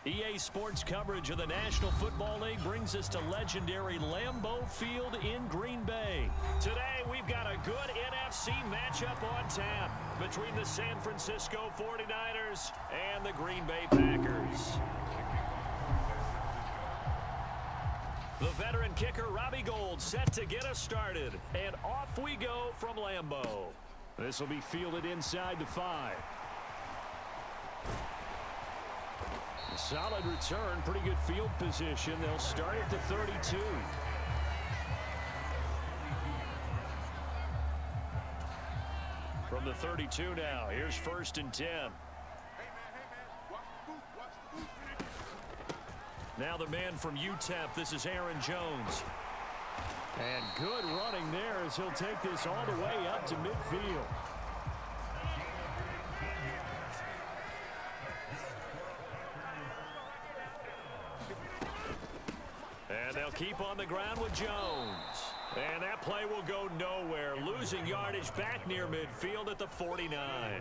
EA Sports coverage of the National Football League brings us to legendary Lambeau Field in Green Bay. Today, we've got a good NFC matchup on tap between the San Francisco 49ers and the Green Bay Packers. The veteran kicker, Robbie Gould, set to get us started. And off we go from Lambeau. This will be fielded inside the 5. Solid return, pretty good field position. They'll start at the 32. From the 32 now, here's 1st and 10. Now the man from UTEP, this is Aaron Jones. And good running there as he'll take this all the way up to midfield. And they'll keep on the ground with Jones. And that play will go nowhere, losing yardage back near midfield at the 49.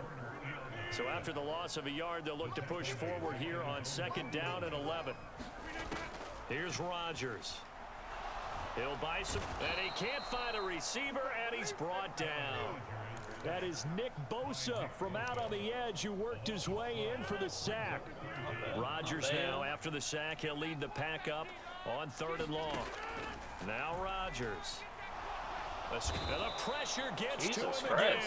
So after the loss of a yard, they'll look to push forward here on 2nd down and 11. Here's Rodgers. He'll buy some, and he can't find a receiver, and he's brought down. That is Nick Bosa from out on the edge who worked his way in for the sack. Rodgers now, after the sack, he'll lead the pack up on 3rd and long. Now Rodgers. And the pressure gets to him again.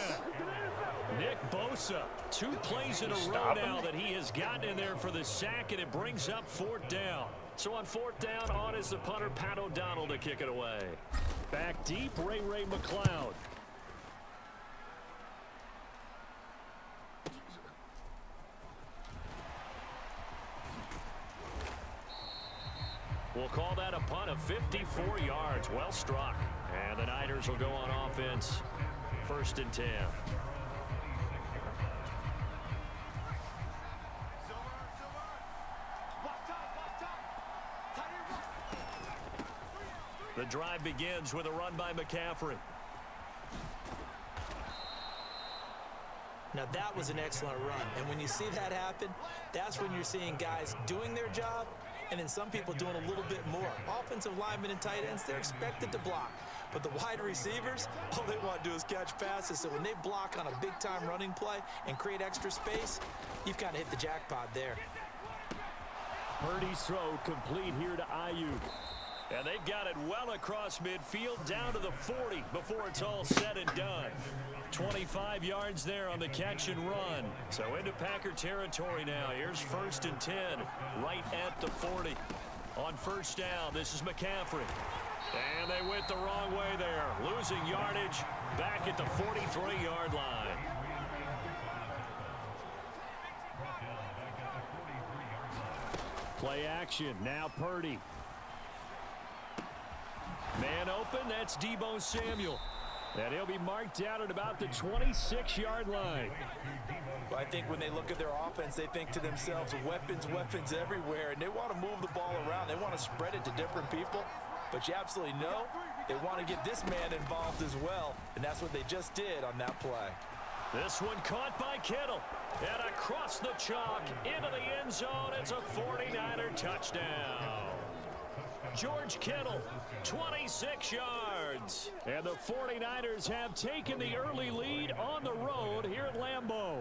Nick Bosa, 2 plays in a row now that he has gotten in there for the sack, and it brings up 4th down. So on 4th down, on is the punter, Pat O'Donnell, to kick it away. Back deep, Ray McLeod. We'll call that a punt of 54 yards. Well struck. And the Niners will go on offense. 1st and 10. The drive begins with a run by McCaffrey. Now that was an excellent run. And when you see that happen, that's when you're seeing guys doing their job and then some people doing a little bit more. Offensive linemen and tight ends, they're expected to block. But the wide receivers, all they want to do is catch passes. So when they block on a big-time running play and create extra space, you've kind of hit the jackpot there. Purdy's throw complete here to Ayuk. And they've got it well across midfield down to the 40 before it's all said and done. 25 yards there on the catch and run. So into Packer territory now. Here's 1st and 10 right at the 40. On 1st down, this is McCaffrey. And they went the wrong way there. Losing yardage back at the 43-yard line. Play action. Now Purdy. Man open, that's Deebo Samuel. And he'll be marked out at about the 26-yard line. Well, I think when they look at their offense, they think to themselves, weapons everywhere, and they want to move the ball around. They want to spread it to different people. But you absolutely know they want to get this man involved as well, and that's what they just did on that play. This one caught by Kittle. And across the chalk into the end zone. It's a 49er touchdown. George Kittle, 26 yards. And the 49ers have taken the early lead on the road here at Lambeau.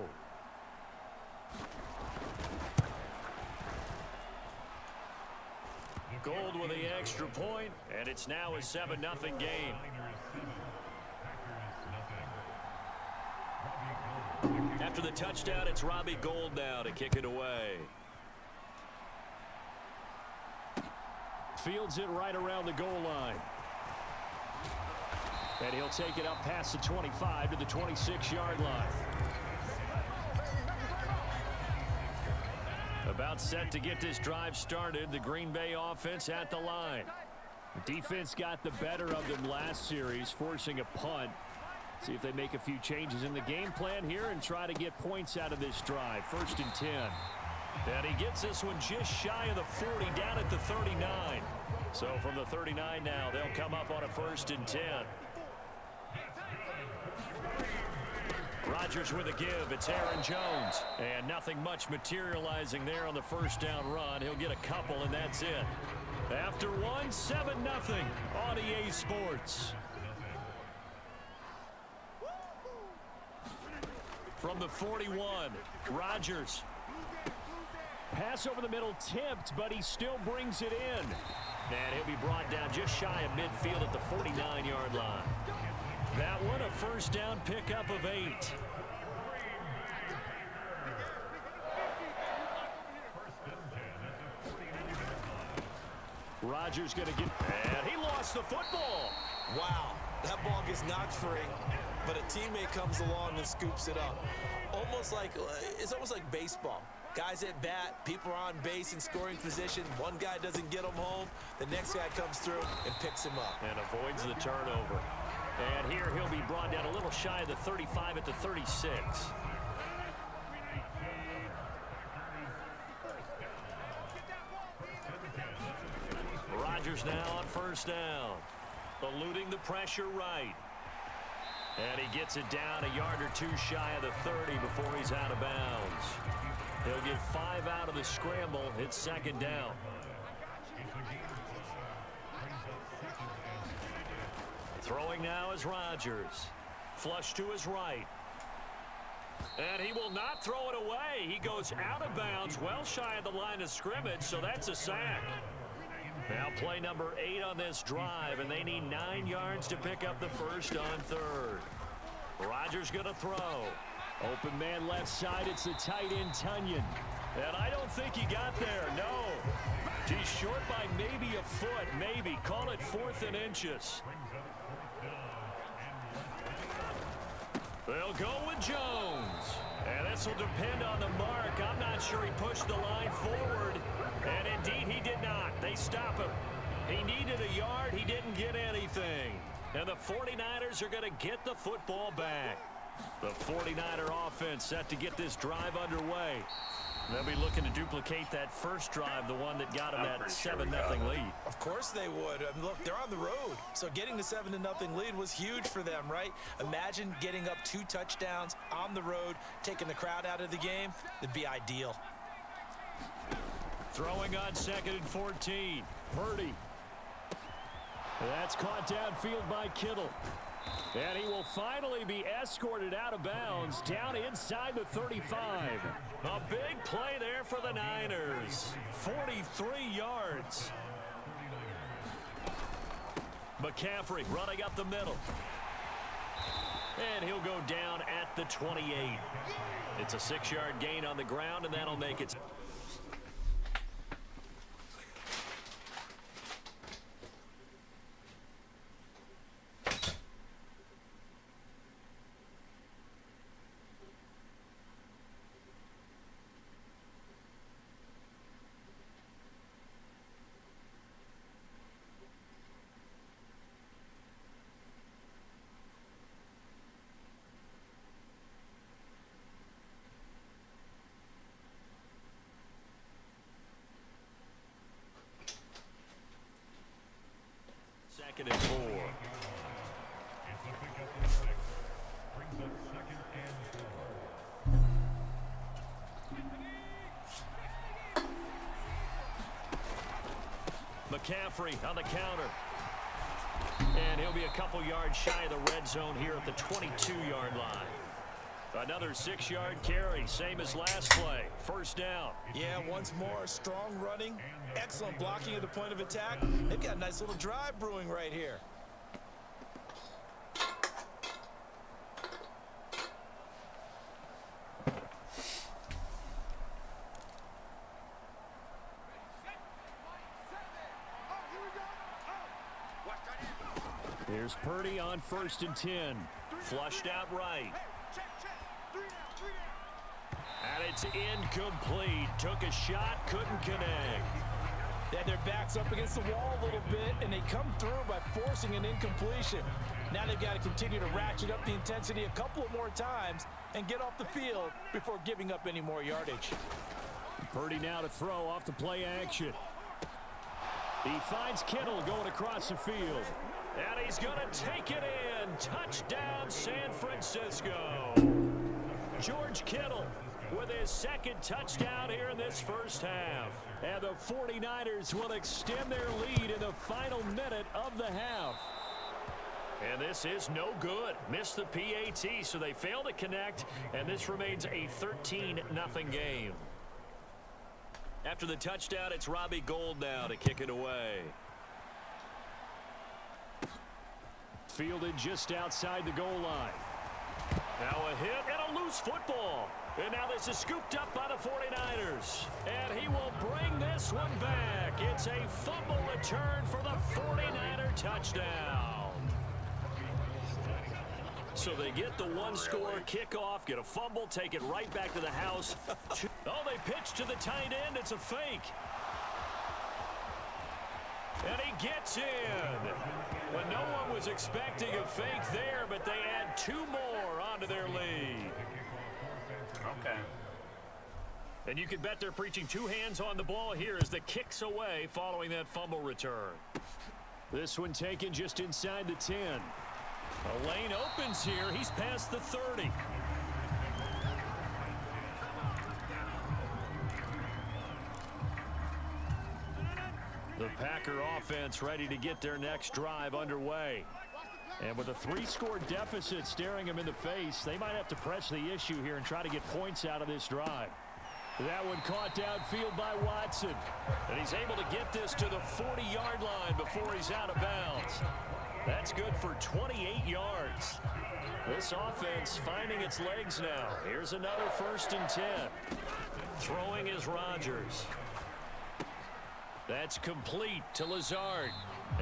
Gould with the extra point, and it's now a 7-0 game. After the touchdown, it's Robbie Gould now to kick it away. Fields it right around the goal line. And he'll take it up past the 25 to the 26-yard line. About set to get this drive started. The Green Bay offense at the line. Defense got the better of them last series, forcing a punt. See if they make a few changes in the game plan here and try to get points out of this drive. 1st and 10. And he gets this one just shy of the 40, down at the 39. So from the 39 now, they'll come up on a 1st and 10. Rodgers with a give. It's Aaron Jones. And nothing much materializing there on the first down run. He'll get a couple, and that's it. After one, 7-0 on EA Sports. From the 41, Rodgers. Pass over the middle tipped, but he still brings it in. And he'll be brought down just shy of midfield at the 49-yard line. That one, a first down pickup of 8. Rodgers going to get, and he lost the football. Wow, that ball gets knocked free, but a teammate comes along and scoops it up. It's almost like baseball. Guys at bat, people are on base in scoring position. One guy doesn't get him home. The next guy comes through and picks him up. And avoids the turnover. And here he'll be brought down a little shy of the 35 at the 36. Rodgers now on first down. Eluding the pressure right. And he gets it down a yard or two shy of the 30 before he's out of bounds. He'll get 5 out of the scramble. It's second down. Throwing now is Rodgers. Flush to his right. And he will not throw it away. He goes out of bounds well shy of the line of scrimmage, so that's a sack. Now play number 8 on this drive, and they need 9 yards to pick up the first on third. Rodgers going to throw. Open man left side, it's the tight end Tunyon. And I don't think he got there, no. He's short by maybe a foot, maybe. Call it 4th and inches. They'll go with Jones. And this will depend on the mark. I'm not sure he pushed the line forward. And indeed, he did not. They stop him. He needed a yard. He didn't get anything. And the 49ers are going to get the football back. The 49er offense set to get this drive underway. They'll be looking to duplicate that first drive, the one that got them that 7-0 lead. Of course they would. Look, they're on the road, so getting the 7-0 lead was huge for them, right? Imagine getting up 2 touchdowns on the road, taking the crowd out of the game. It'd be ideal. Throwing on 2nd and 14. Purdy. That's caught downfield by Kittle. And he will finally be escorted out of bounds down inside the 35. A big play there for the Niners. 43 yards. McCaffrey running up the middle. And he'll go down at the 28. It's a 6-yard gain on the ground, and that'll make it. Second and 4. McCaffrey on the counter. And he'll be a couple yards shy of the red zone here at the 22-yard line. Another 6-yard carry, same as last play. First down. Yeah, once more, strong running, excellent blocking at the point of attack. They've got a nice little drive brewing right here. Here's Purdy on 1st and 10. Flushed out right. And it's incomplete. Took a shot, couldn't connect. They had their backs up against the wall a little bit, and they come through by forcing an incompletion. Now they've got to continue to ratchet up the intensity a couple of more times and get off the field before giving up any more yardage. Purdy now to throw off the play action. He finds Kittle going across the field. And he's going to take it in. Touchdown, San Francisco. George Kittle with his second touchdown here in this first half. And the 49ers will extend their lead in the final minute of the half. And this is no good. Missed the PAT, so they fail to connect, and this remains a 13-0 game. After the touchdown, it's Robbie Gould now to kick it away. Fielded just outside the goal line. Now a hit and a loose football. And now this is scooped up by the 49ers. And he will bring this one back. It's a fumble return for the 49er touchdown. So they get the one-score kickoff, get a fumble, take it right back to the house. Oh, they pitch to the tight end. It's a fake. And he gets in. Well, no one was expecting a fake there, but they add two more onto their lead. Okay. And you can bet they're preaching two hands on the ball here as the kick's away following that fumble return. This one taken just inside the 10. A lane opens here. He's past the 30. The Packer offense ready to get their next drive underway. And with a 3-score deficit staring them in the face, they might have to press the issue here and try to get points out of this drive. That one caught downfield by Watson. And he's able to get this to the 40-yard line before he's out of bounds. That's good for 28 yards. This offense finding its legs now. Here's another 1st and 10. Throwing is Rodgers. That's complete to Lazard.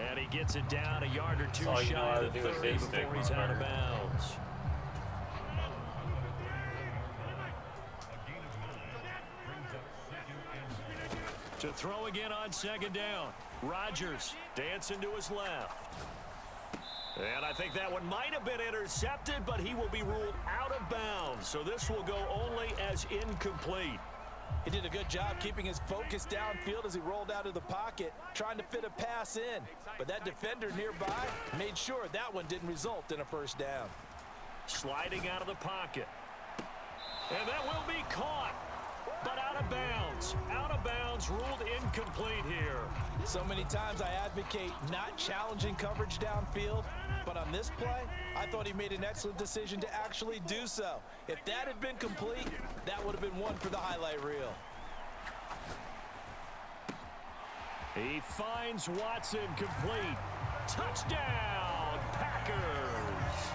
And he gets it down a yard or two shy of the 30 before he's out of bounds. To throw again on 2nd down. Rodgers dancing to his left. And I think that one might have been intercepted, but he will be ruled out of bounds. So this will go only as incomplete. He did a good job keeping his focus downfield as he rolled out of the pocket, trying to fit a pass in. But that defender nearby made sure that one didn't result in a 1st down. Sliding out of the pocket. And that will be caught. But out of bounds. Out of bounds, ruled incomplete here. So many times I advocate not challenging coverage downfield, but on this play, I thought he made an excellent decision to actually do so. If that had been complete, that would have been one for the highlight reel. He finds Watson complete. Touchdown, Packers!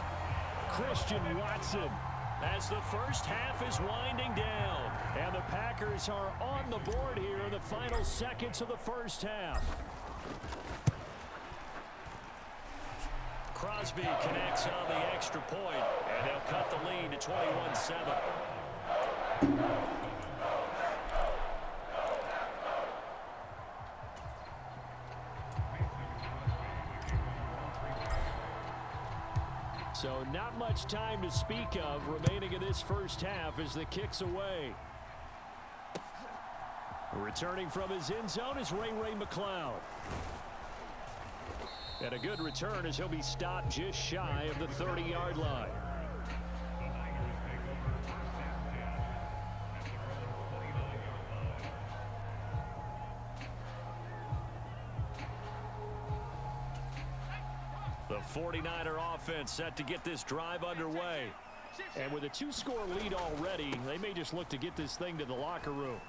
Christian Watson as the first half is winding down. And the Packers are on the board here in the final seconds of the first half. Crosby connects on the extra point, and they'll cut the lead to 21-7. So not much time to speak of remaining in this first half as the kick's away. Returning from his end zone is Ray McCloud. And a good return as he'll be stopped just shy of the 30-yard line. The 49er offense set to get this drive underway. And with a 2-score lead already, they may just look to get this thing to the locker room.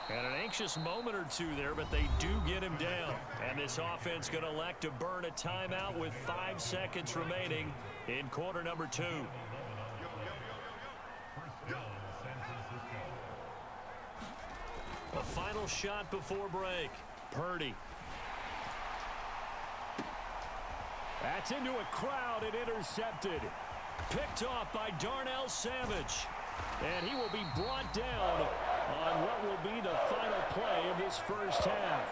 And an anxious moment or two there, but they do get him down. And this offense going to elect to burn a timeout with 5 seconds remaining in quarter number 2. A final shot before break. Purdy. That's into a crowd and intercepted. Picked off by Darnell Savage. And he will be brought down on what will be the final play of this first half.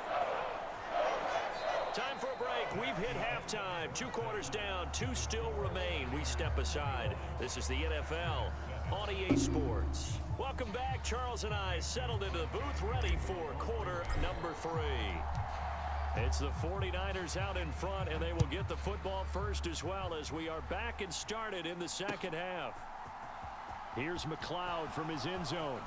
Time for a break. We've hit halftime. 2 quarters down. 2 still remain. We step aside. This is the NFL on EA Sports. Welcome back. Charles and I settled into the booth ready for quarter number 3. It's the 49ers out in front, and they will get the football first as well as we are back and started in the second half. Here's McLeod from his end zone.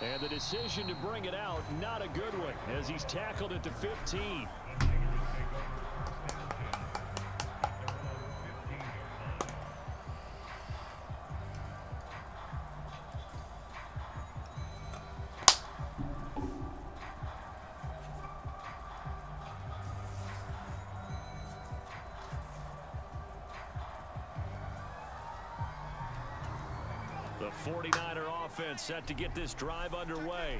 And the decision to bring it out, not a good one, as he's tackled at the 15. The 49er offense set to get this drive underway.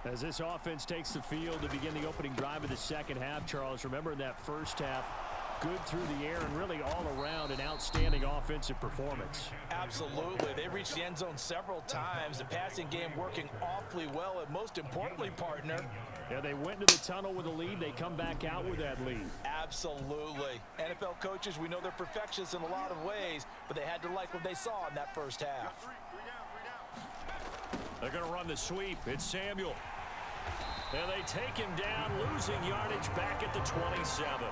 As this offense takes the field to begin the opening drive of the second half, Charles, remember in that first half, good through the air and really all around an outstanding offensive performance. Absolutely. They reached the end zone several times. The passing game working awfully well, and most importantly, partner, yeah, they went into the tunnel with a lead. They come back out with that lead. Absolutely. NFL coaches, we know they're perfectionists in a lot of ways, but they had to like what they saw in that first half. They're going to run the sweep. It's Samuel. And they take him down, losing yardage back at the 27.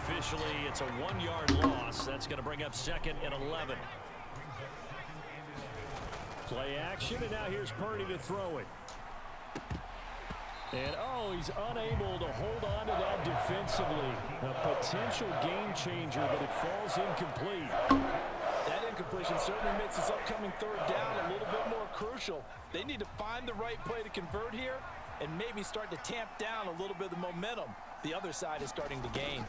Officially, it's a 1-yard loss. That's going to bring up 2nd and 11. Play action, and now here's Purdy to throw it. And, he's unable to hold on to that defensively. A potential game changer, but it falls incomplete. That incompletion certainly makes this upcoming third down a little bit more crucial. They need to find the right play to convert here and maybe start to tamp down a little bit of the momentum the other side is starting to gain.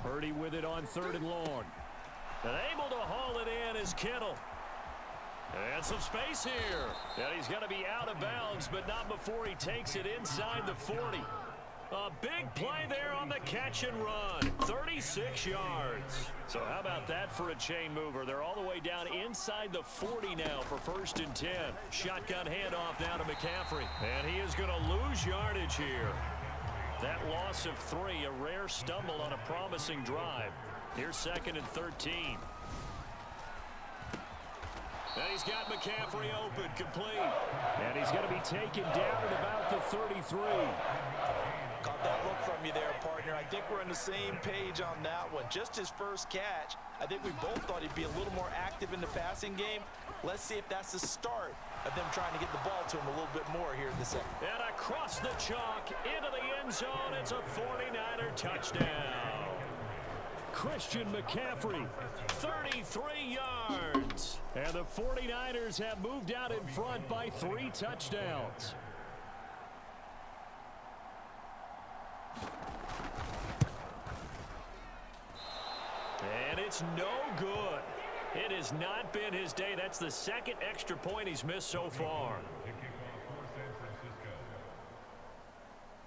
Purdy with it on 3rd and long. And able to haul it in is Kittle. And some space here. And he's going to be out of bounds, but not before he takes it inside the 40. A big play there on the catch and run. 36 yards. So how about that for a chain mover? They're all the way down inside the 40 now for 1st and 10. Shotgun handoff now to McCaffrey. And he is going to lose yardage here. That loss of 3, a rare stumble on a promising drive. Here's 2nd and 13. And he's got McCaffrey open, complete. And he's going to be taken down at about the 33. Caught that look from you there, partner. I think we're on the same page on that one. Just his first catch. I think we both thought he'd be a little more active in the passing game. Let's see if that's the start of them trying to get the ball to him a little bit more here in the second. And across the chalk, into the end zone, it's a 49er touchdown. Christian McCaffrey, 33 yards. And the 49ers have moved out in front by 3 touchdowns. And it's no good. It has not been his day. That's the 2nd extra point he's missed so far.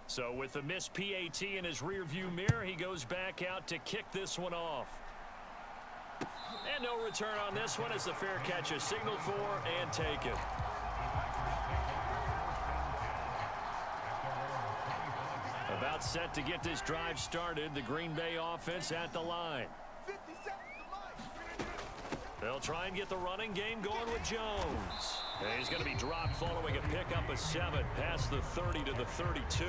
So with the missed PAT in his rearview mirror, he goes back out to kick this one off. And no return on this one as the fair catch is signaled for and taken. About set to get this drive started. The Green Bay offense at the line. They'll try and get the running game going with Jones. And he's going to be dropped following a pickup of 7 past the 30 to the 32.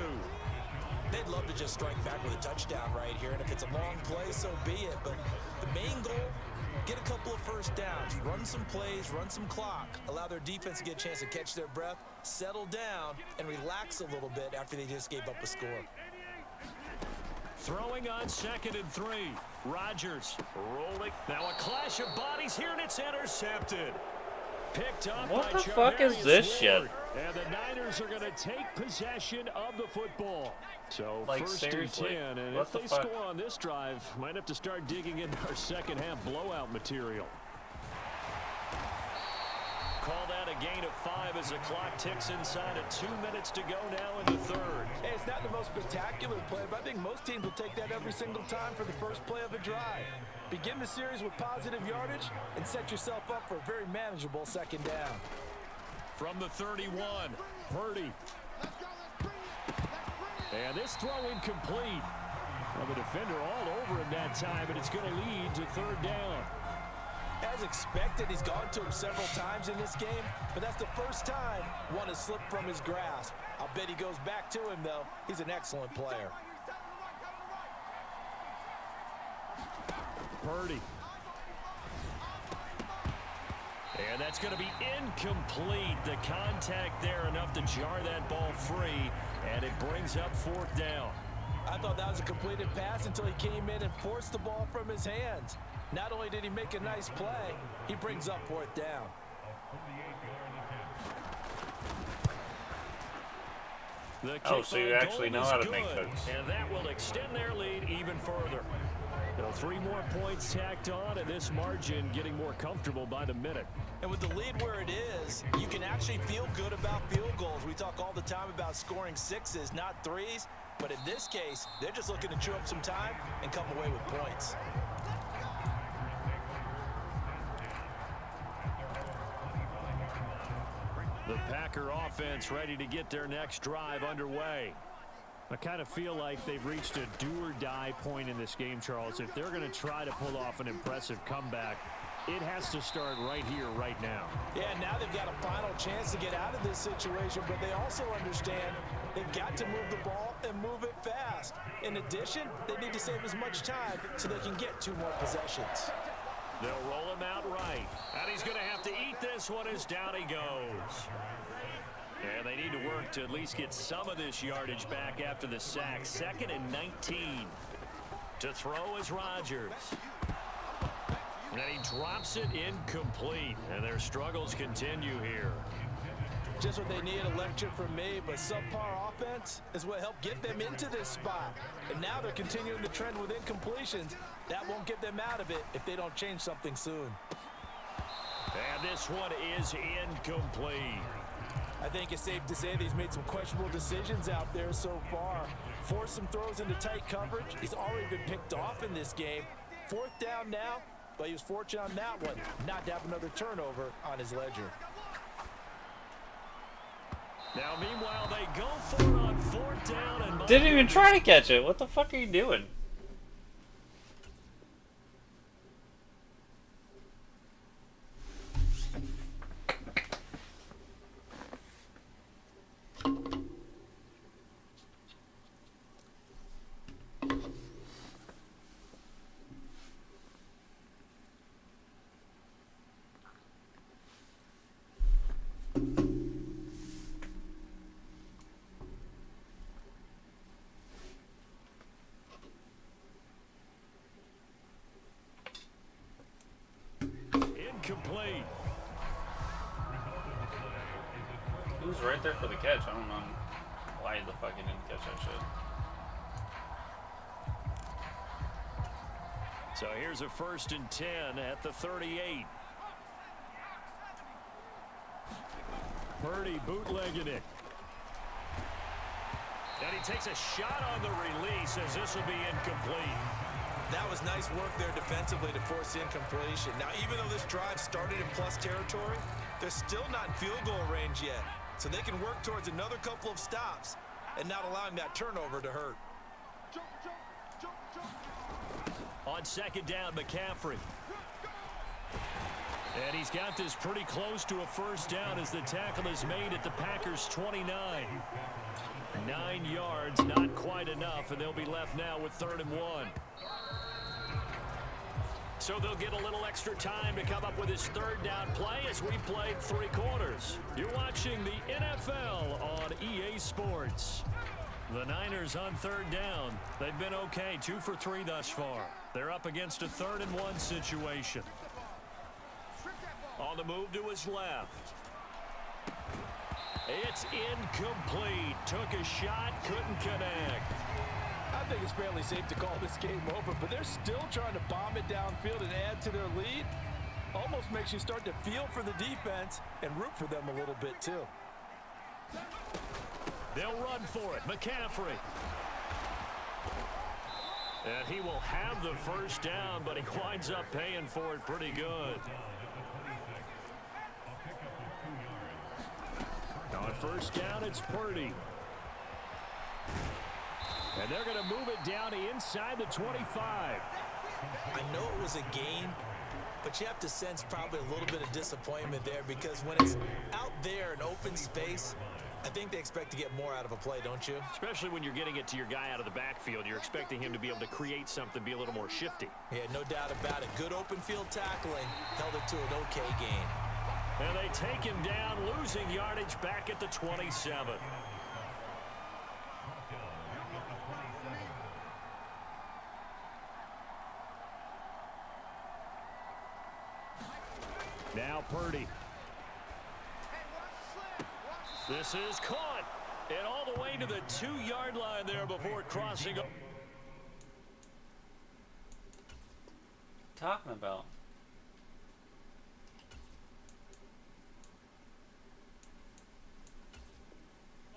They'd love to just strike back with a touchdown right here, and if it's a long play, so be it. But the main goal, get a couple of first downs, run some plays, run some clock, allow their defense to get a chance to catch their breath, settle down, and relax a little bit after they just gave up a score. Throwing on 2nd and 3. Rodgers rolling. Now a clash of bodies here, and it's intercepted. Picked up What by the fuck is Charvarius this Ward. shit? And the Niners are going to take possession of the football. So Like, 1st seriously? and 10. And What if the they fuck? score on this drive, might have to start digging into our second half blowout material. Call that a gain of 5 as the clock ticks inside of 2 minutes to go now in the 3rd. Hey, it's not the most spectacular play, but I think most teams will take that every single time for the first play of a drive. Begin the series with positive yardage and set yourself up for a very manageable 2nd down. From the 31, Purdy. And this throw incomplete. Well, the defender all over him that time, but it's going to lead to 3rd down. As expected, he's gone to him several times in this game, but that's the first time one has slipped from his grasp. A I'll bet he goes back to him, though. He's an excellent player. Purdy. And that's going to be incomplete. The contact there enough to jar that ball free, and it brings up 4th down. I thought that was a completed pass until he came in and forced the ball from his hands. Not only did he make a nice play, he brings up 4th down. So you actually know how to make those. And that will extend their lead even further. 3 more points tacked on, and this margin getting more comfortable by the minute. And with the lead where it is, you can actually feel good about field goals. We talk all the time about scoring 6s, not 3s. But in this case, they're just looking to chew up some time and come away with points. The Packer offense ready to get their next drive underway. I kind of feel like they've reached a do-or-die point in this game, Charles. If they're going to try to pull off an impressive comeback, it has to start right here, right now. Yeah, now they've got a final chance to get out of this situation, but they also understand they've got to move the ball and move it fast. In addition, they need to save as much time so they can get 2 more possessions. They'll roll him out right. And he's going to have to eat this one as down he goes. And they need to work to at least get some of this yardage back after the sack. 2nd and 19. To throw is Rodgers. And he drops it incomplete. And their struggles continue here. Just what they need, a lecture from me, but subpar offense is what helped get them into this spot. And now they're continuing the trend with incompletions. That won't get them out of it if they don't change something soon. And this one is incomplete. I think it's safe to say that he's made some questionable decisions out there so far. Forced some throws into tight coverage. He's already been picked off in this game. 4th down now, but he was fortunate on that one not to have another turnover on his ledger. Now, meanwhile, they go for it on 4th down. And Didn't even try to catch it. What the fuck are you doing? Incomplete. He was right there for the catch. I don't know why the fuck he didn't catch that shit. So here's a 1st and 10 at the 38. Purdy bootlegging it. And he takes a shot on the release as this will be incomplete. That was nice work there defensively to force incompletion. Now, even though this drive started in plus territory, they're still not in field goal range yet. So they can work towards another couple of stops and not allowing that turnover to hurt. On 2nd down, McCaffrey. And he's got this pretty close to a 1st down as the tackle is made at the Packers' 29. 9 yards, not quite enough, and they'll be left now with 3rd and 1. So they'll get a little extra time to come up with his 3rd down play as we played 3 quarters. You're watching the NFL on EA Sports. The Niners on 3rd down. They've been okay, 2 for 3 thus far. They're up against a 3rd and 1 situation. On the move to his left. It's incomplete. Took a shot, couldn't connect. I think it's fairly safe to call this game over, but they're still trying to bomb it downfield and add to their lead. Almost makes you start to feel for the defense and root for them a little bit, too. They'll run for it. McCaffrey. And he will have the 1st down, but he winds up paying for it pretty good. On 1st down, it's Purdy. And they're going to move it down to inside the 25. I know it was a game, but you have to sense probably a little bit of disappointment there because when it's out there in open space, I think they expect to get more out of a play, don't you? Especially when you're getting it to your guy out of the backfield. You're expecting him to be able to create something, be a little more shifty. Yeah, no doubt about it. Good open field tackling. Held it to an okay gain. And they take him down, losing yardage back at the 27. Now Purdy. This is caught. And all the way to the 2-yard line there before crossing. Talking about.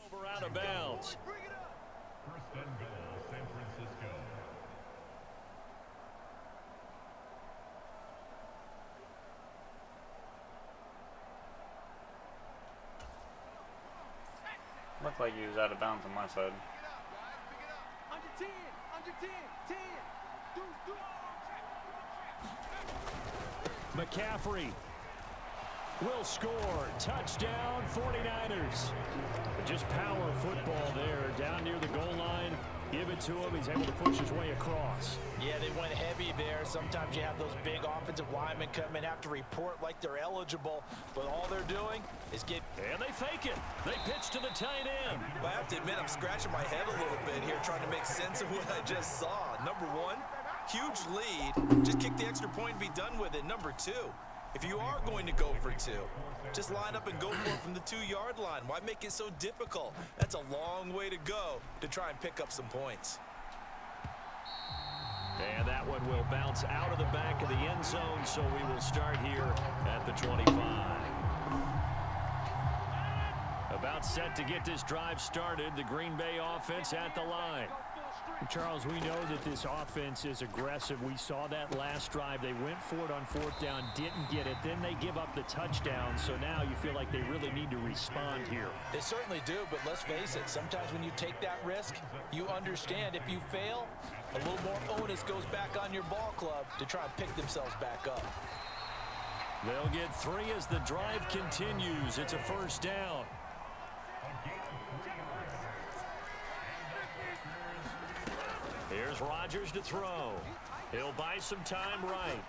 Over out of bounds. First and goal, San Francisco. Looked like he was out of bounds on my side. Under 10, under 10, 10. McCaffrey will score. Touchdown, 49ers. Just power football there, down near the goal line. Give it to him. He's able to push his way across. Yeah, they went heavy there. Sometimes you have those big offensive linemen come in, have to report like they're eligible, but all they're doing is get... And they fake it. They pitch to the tight end. Well, I have to admit, I'm scratching my head a little bit here trying to make sense of what I just saw. Number one, huge lead. Just kick the extra point and be done with it. Number two, if you are going to go for two, just line up and go for it from the 2-yard line. Why make it so difficult? That's a long way to go to try and pick up some points. And that one will bounce out of the back of the end zone, so we will start here at the 25. About set to get this drive started. The Green Bay offense at the line. Charles, we know that this offense is aggressive. We saw that last drive. They went for it on 4th down, didn't get it. Then they give up the touchdown. So now you feel like they really need to respond here. They certainly do, but let's face it. Sometimes when you take that risk, you understand if you fail, a little more onus goes back on your ball club to try and pick themselves back up. They'll get 3 as the drive continues. It's a first down. Here's Rodgers to throw. He'll buy some time right.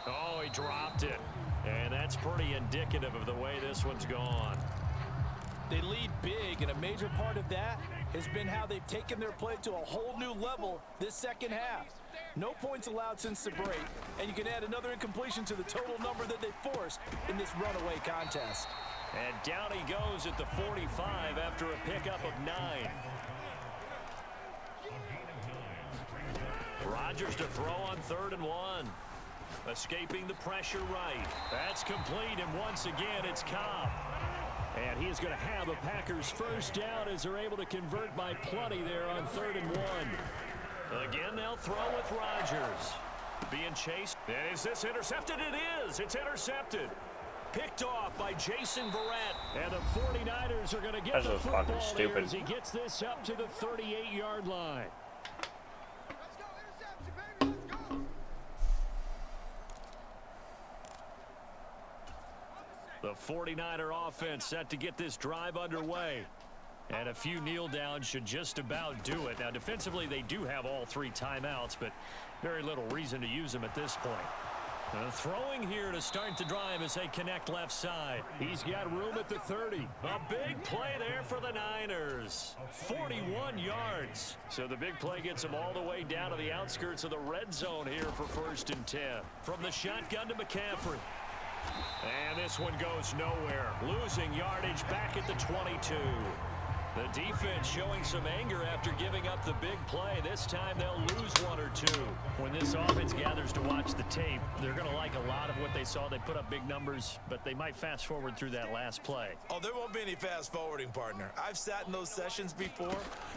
Oh, he dropped it. And that's pretty indicative of the way this one's gone. They lead big, and a major part of that has been how they've taken their play to a whole new level this second half. No points allowed since the break, and you can add another incompletion to the total number that they forced in this runaway contest. And down he goes at the 45 after a pickup of 9. Rodgers to throw on 3rd and 1. Escaping the pressure right. That's complete, and once again, it's Cobb. And he is going to have a Packers first down as they're able to convert by plenty there on 3rd and 1. Again, they'll throw with Rodgers. Being chased. And is this intercepted? It is. It's intercepted. Picked off by Jason Verrett. And the 49ers are going to get the football there as he gets this up to the 38-yard line. The 49er offense set to get this drive underway. And a few kneel downs should just about do it. Now, defensively, they do have all 3 timeouts, but very little reason to use them at this point. Throwing here to start the drive as they connect left side. He's got room at the 30. A big play there for the Niners. 41 yards. So the big play gets them all the way down to the outskirts of the red zone here for 1st and 10. From the shotgun to McCaffrey. And this one goes nowhere. Losing yardage back at the 22. The defense showing some anger after giving up the big play. This time they'll lose 1 or 2. When this offense gathers to watch the tape, they're going to like a lot of what they saw. They put up big numbers, but they might fast forward through that last play. Oh, there won't be any fast forwarding, partner. I've sat in those sessions before.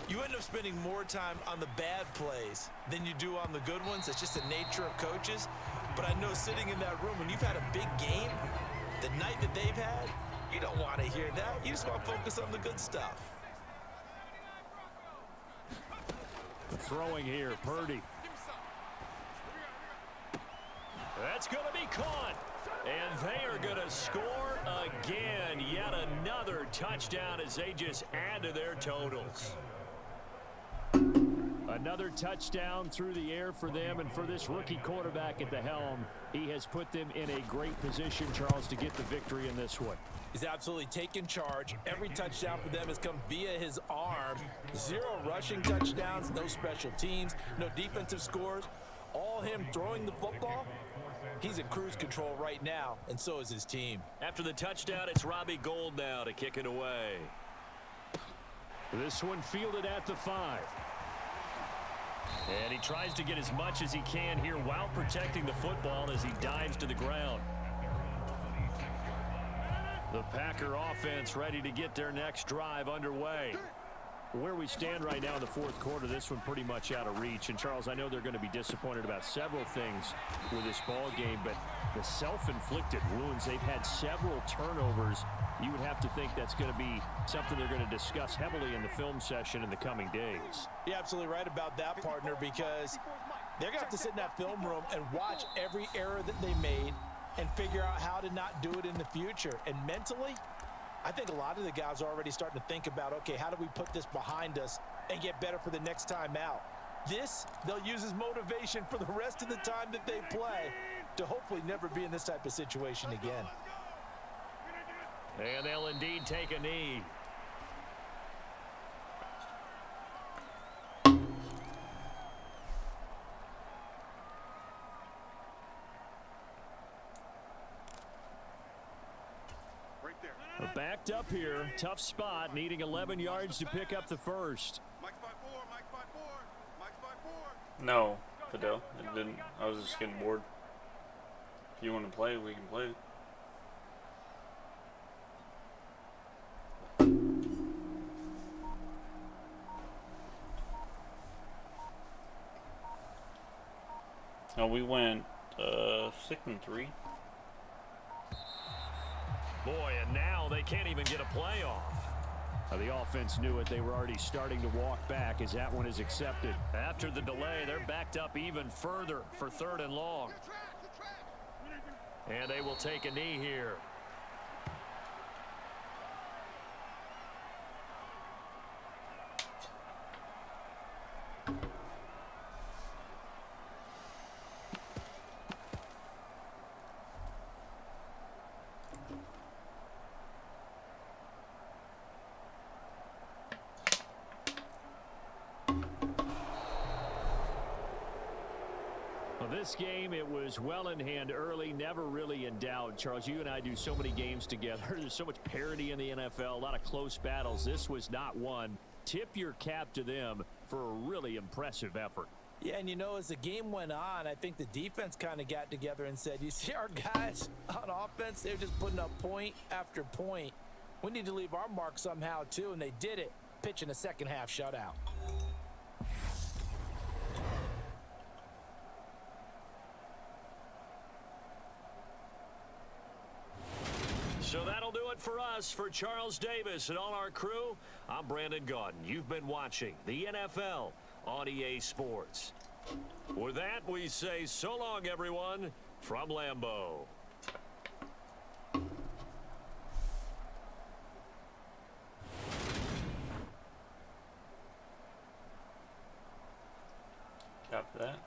You end up spending more time on the bad plays than you do on the good ones. It's just the nature of coaches. But I know sitting in that room, when you've had a big game, the night that they've had, you don't want to hear that. You just want to focus on the good stuff. Throwing here, Purdy. That's going to be caught. And they are going to score again. Yet another touchdown as they just add to their totals. Another touchdown through the air for them, and for this rookie quarterback at the helm, he has put them in a great position, Charles, to get the victory in this one. He's absolutely taken charge. Every touchdown for them has come via his arm. 0 rushing touchdowns, no special teams, no defensive scores. All him throwing the football. He's in cruise control right now, and so is his team. After the touchdown, it's Robbie Gould now to kick it away. This one fielded at the 5. And he tries to get as much as he can here while protecting the football as he dives to the ground. The Packer offense ready to get their next drive underway. Where we stand right now in the fourth quarter, this one pretty much out of reach. And, Charles, I know they're going to be disappointed about several things with this ball game, but the self-inflicted wounds, they've had several turnovers. You would have to think that's going to be something they're going to discuss heavily in the film session in the coming days. You're absolutely right about that, partner, because they're going to have to sit in that film room and watch every error that they made and figure out how to not do it in the future. And mentally, I think a lot of the guys are already starting to think about, okay, how do we put this behind us and get better for the next time out? This, they'll use as motivation for the rest of the time that they play to hopefully never be in this type of situation again. And they'll indeed take a knee. Backed up here, tough spot, needing 11 yards to pick up the first. No, Fidel, it didn't. I was just getting bored. If you want to play, we can play. No, we went 6-3. Boy, and now they can't even get a play off. The offense knew it. They were already starting to walk back as that one is accepted. After the delay, they're backed up even further for 3rd and long. And they will take a knee here. This game, it was well in hand early, never really in doubt. Charles, you and I do so many games together. There's so much parity in the NFL, a lot of close battles. This was not one. Tip your cap to them for a really impressive effort. Yeah, and you know, as the game went on, I think the defense kind of got together and said, you see our guys on offense, they're just putting up point after point. We need to leave our mark somehow, too, and they did it, pitching a second-half shutout. So that'll do it for us. For Charles Davis and all our crew, I'm Brandon Gaudin. You've been watching the NFL on EA Sports. With that, we say so long, everyone, from Lambeau. Copy that.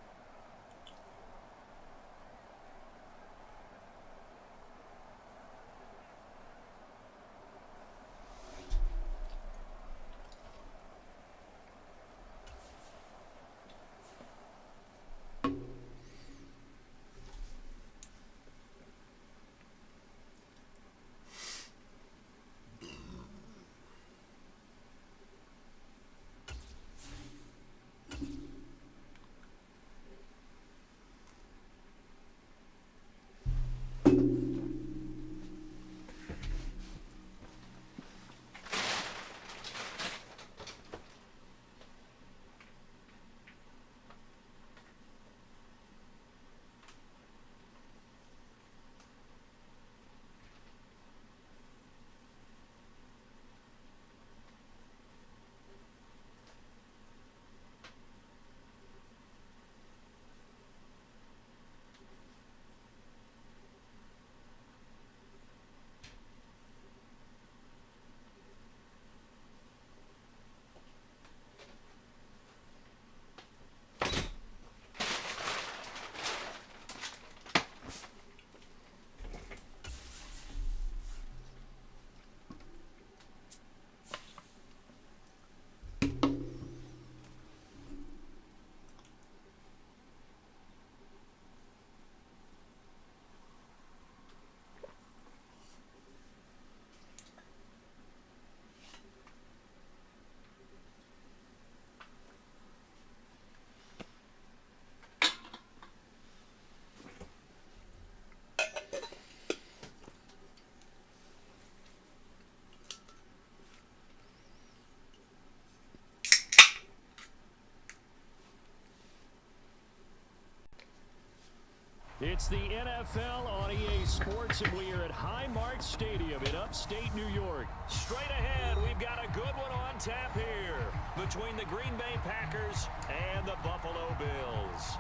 It's the NFL on EA Sports, and we are at Highmark Stadium in upstate New York. Straight ahead, we've got a good one on tap here between the Green Bay Packers and the Buffalo Bills.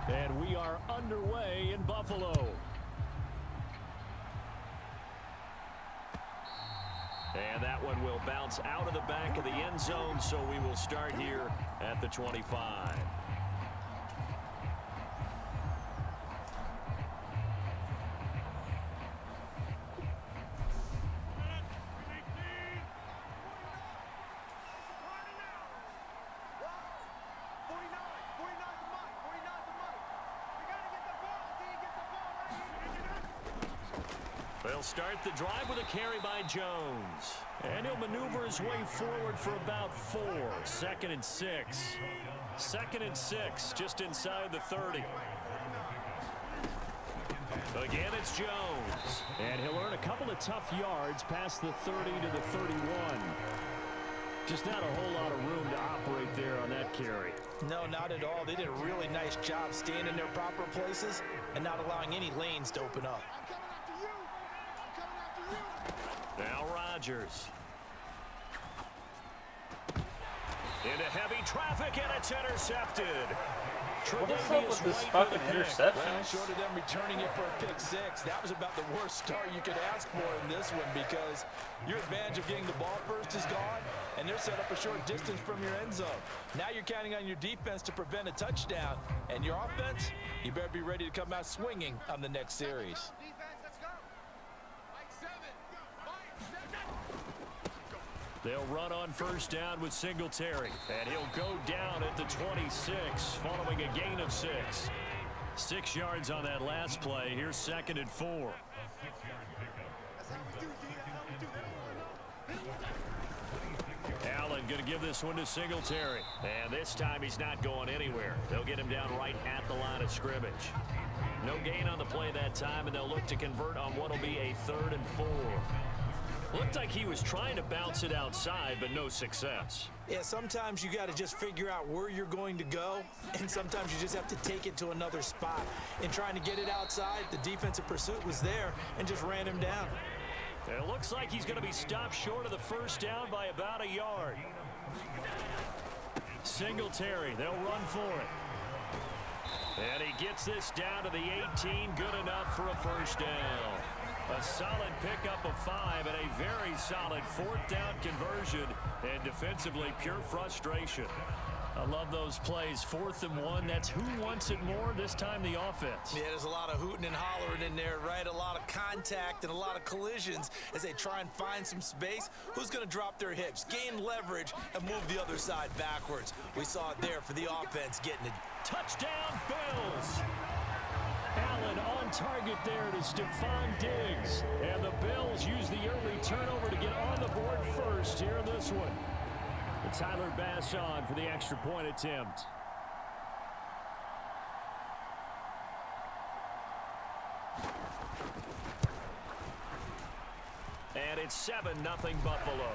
And we are underway in Buffalo. And that one will bounce out of the back of the end zone, so we will start here at the 25. They'll start the drive with a carry by Jones. And he'll maneuver his way forward for about 4. 2nd and 6. 2nd and 6, just inside the 30. Again, it's Jones. And he'll earn a couple of tough yards past the 30 to the 31. Just not a whole lot of room to operate there on that carry. No, not at all. They did a really nice job staying in their proper places and not allowing any lanes to open up. Now Rodgers. Into heavy traffic, and it's intercepted. What is up with this fucking interception? Well, short of them returning it for a pick 6, that was about the worst start you could ask for in this one, because your advantage of getting the ball first is gone, and they're set up a short distance from your end zone. Now you're counting on your defense to prevent a touchdown, and your offense, you better be ready to come out swinging on the next series. They'll run on first down with Singletary, and he'll go down at the 26 following a gain of 6. 6 yards on that last play. Here's 2nd and 4. Allen going to give this one to Singletary, and this time he's not going anywhere. They'll get him down right at the line of scrimmage. No gain on the play that time, and they'll look to convert on what will be a 3rd and 4. Looked like he was trying to bounce it outside, but no success. Yeah, sometimes you got to just figure out where you're going to go, and sometimes you just have to take it to another spot. In trying to get it outside, the defensive pursuit was there and just ran him down. It looks like he's going to be stopped short of the first down by about a yard. Singletary, they'll run for it. And he gets this down to the 18, good enough for a first down. A solid pickup of 5 and a very solid 4th down conversion, and defensively pure frustration. I love those plays. 4th and 1, that's who wants it more, this time the offense. Yeah, there's a lot of hooting and hollering in there, right? A lot of contact and a lot of collisions as they try and find some space. Who's going to drop their hips, gain leverage, and move the other side backwards? We saw it there for the offense getting it. Touchdown, Bills! Allen on target there to Stephon Diggs. And the Bills use the early turnover to get on the board first here in this one. And Tyler Bass on for the extra point attempt. And it's 7-0 Buffalo.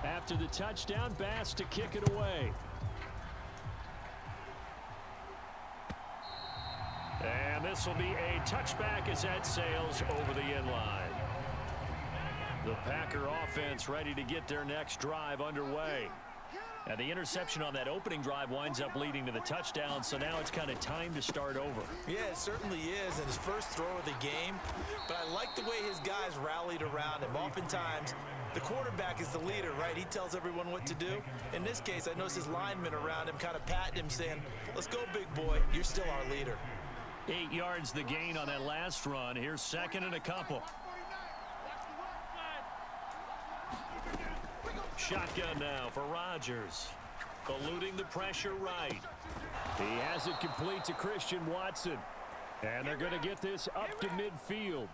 After the touchdown, Bass to kick it away. And this will be a touchback as that sails over the end line. The Packer offense ready to get their next drive underway. And the interception on that opening drive winds up leading to the touchdown, so now it's kind of time to start over. Yeah, it certainly is, and his first throw of the game. But I like the way his guys rallied around him. Oftentimes, the quarterback is the leader, right? He tells everyone what to do. In this case, I noticed his linemen around him kind of patting him, saying, let's go, big boy. You're still our leader. 8 yards the gain on that last run. Here's 2nd and a couple. Shotgun now for Rodgers. Eluding the pressure right. He has it complete to Christian Watson. And they're going to get this up to midfield.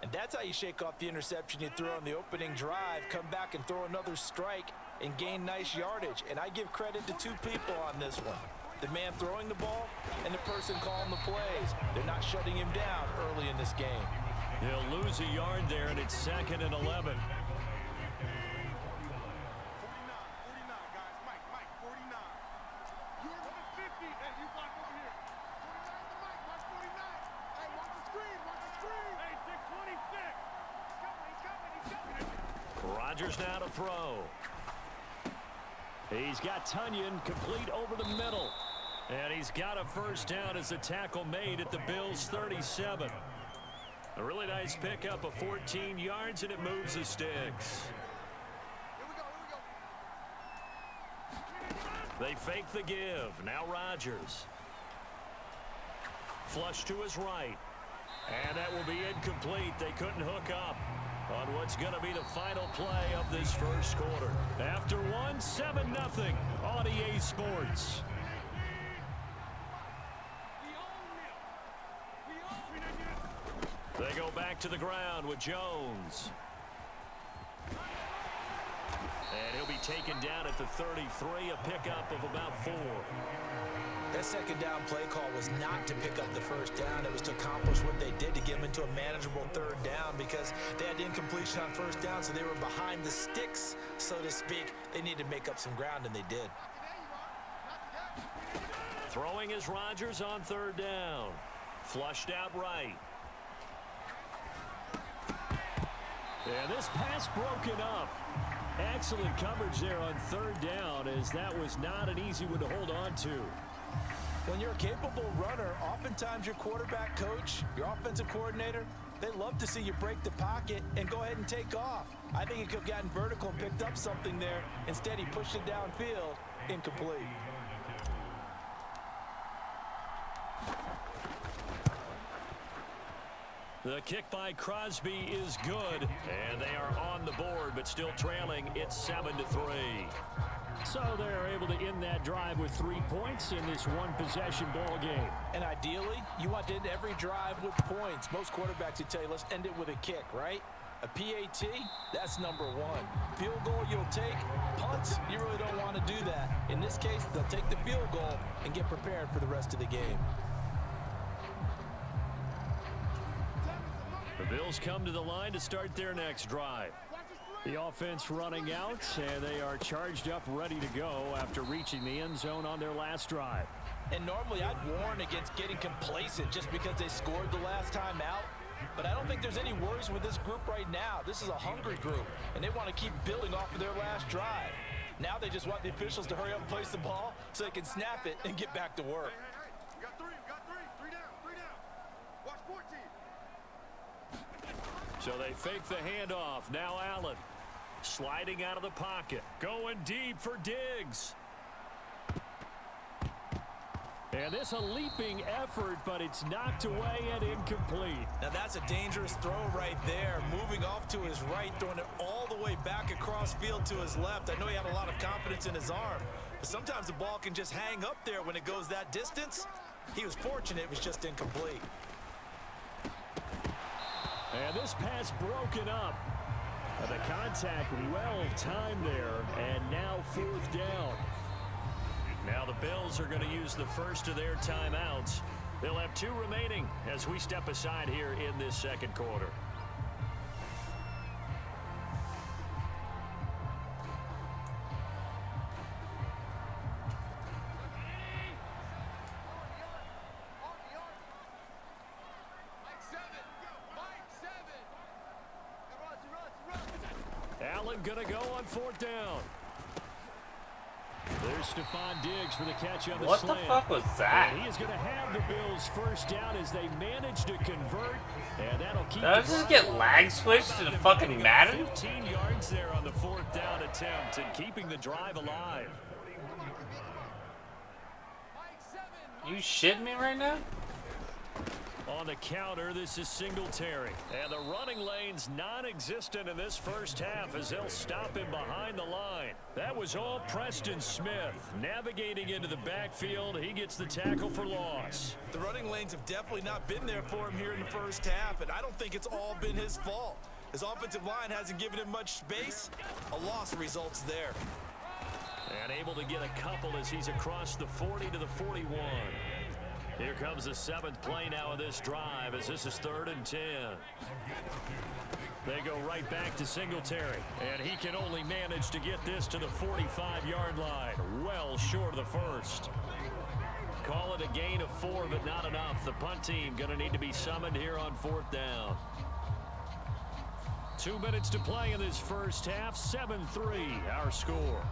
And that's how you shake off the interception you threw on the opening drive, come back and throw another strike and gain nice yardage. And I give credit to two people on this one. The man throwing the ball and the person calling the plays. They're not shutting him down early in this game. He'll lose a yard there, and it's 2nd and 11. 49, guys. Mike, 49. You're to the 50. Hey, you block over here. 49 to Mike, watch 49. Hey, watch the screen, watch the screen. Hey, 626. He's coming. Rodgers now to throw. He's got Tunyon complete over the middle. And he's got a first down as the tackle made at the Bills' 37. A really nice pickup of 14 yards, and it moves the sticks. They fake the give. Now Rodgers. Flush to his right. And that will be incomplete. They couldn't hook up on what's going to be the final play of this first quarter. After one, 7-0 on EA Sports. They go back to the ground with Jones. And he'll be taken down at the 33, a pickup of about 4. That second down play call was not to pick up the first down. It was to accomplish what they did to get them into a manageable third down because they had incompletion on first down, so they were behind the sticks, so to speak. They needed to make up some ground, and they did. Throwing is Rodgers on third down. Flushed out right. And this pass broken up. Excellent coverage there on third down, as that was not an easy one to hold on to. When you're a capable runner, oftentimes your quarterback coach, your offensive coordinator, they love to see you break the pocket and go ahead and take off. I think he could have gotten vertical and picked up something there. Instead, he pushed it downfield, incomplete. The kick by Crosby is good, and they are on the board, but still trailing. It's 7-3. So they're able to end that drive with 3 points in this one-possession ball game. And ideally, you want to end every drive with points. Most quarterbacks would tell you, let's end it with a kick, right? A PAT, that's number 1. Field goal you'll take. Punts, you really don't want to do that. In this case, they'll take the field goal and get prepared for the rest of the game. The Bills come to the line to start their next drive. The offense running out, and they are charged up, ready to go after reaching the end zone on their last drive. And normally I'd warn against getting complacent just because they scored the last time out. But I don't think there's any worries with this group right now. This is a hungry group, and they want to keep building off of their last drive. Now they just want the officials to hurry up and place the ball so they can snap it and get back to work. We got three down. Watch 14. So they fake the handoff. Now Allen sliding out of the pocket. Going deep for Diggs. And this a leaping effort, but it's knocked away and incomplete. Now that's a dangerous throw right there. Moving off to his right, throwing it all the way back across field to his left. I know he had a lot of confidence in his arm, but sometimes the ball can just hang up there when it goes that distance. He was fortunate it was just incomplete. And this pass broken up. The contact well timed there, and now 4th down. Now the Bills are going to use the first of their timeouts. They'll have 2 remaining as we step aside here in this second quarter. Allen going to go on 4th down. There's Stephon Diggs for the catch on the What slant. the fuck was that? And he is going to have the Bills first down as they manage to convert, and that'll keep. Did I just get lag switched to the fucking Madden? 15 yards there on the 4th down attempt and keeping the drive alive. You shitting me right now? On the counter, this is Singletary. And the running lane's non-existent in this first half as they'll stop him behind the line. That was all Preston Smith. Navigating into the backfield, he gets the tackle for loss. The running lanes have definitely not been there for him here in the first half, and I don't think it's all been his fault. His offensive line hasn't given him much space. A loss results there. And able to get a couple as he's across the 40 to the 41. Here comes the 7th play now of this drive as this is 3rd and 10. They go right back to Singletary, and he can only manage to get this to the 45-yard line, well short of the first. Call it a gain of 4, but not enough. The punt team going to need to be summoned here on 4th down. 2 minutes to play in this first half, 7-3 our score.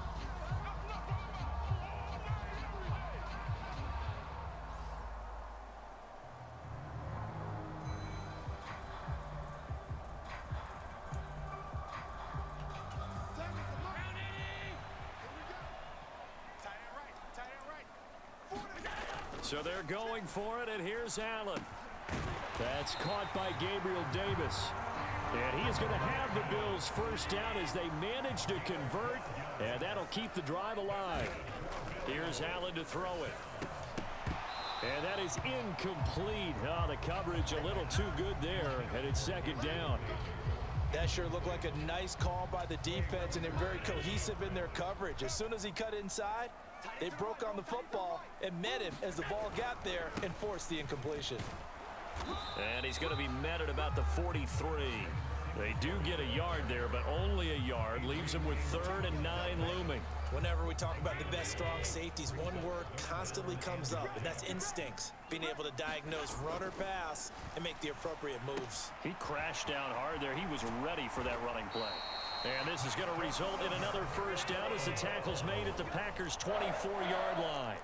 So they're going for it, and here's Allen. That's caught by Gabriel Davis. And he is going to have the Bills first down as they manage to convert, and that'll keep the drive alive. Here's Allen to throw it. And that is incomplete. Oh, the coverage a little too good there, and it's 2nd down. That sure looked like a nice call by the defense, and they're very cohesive in their coverage. As soon as he cut inside, they broke on the football and met him as the ball got there and forced the incompletion. And he's going to be met at about the 43. They do get a yard there, but only a yard. Leaves him with 3rd and 9 looming. Whenever we talk about the best strong safeties, one word constantly comes up, and that's instincts. Being able to diagnose run or pass and make the appropriate moves. He crashed down hard there. He was ready for that running play. And this is going to result in another first down as the tackle's made at the Packers' 24-yard line.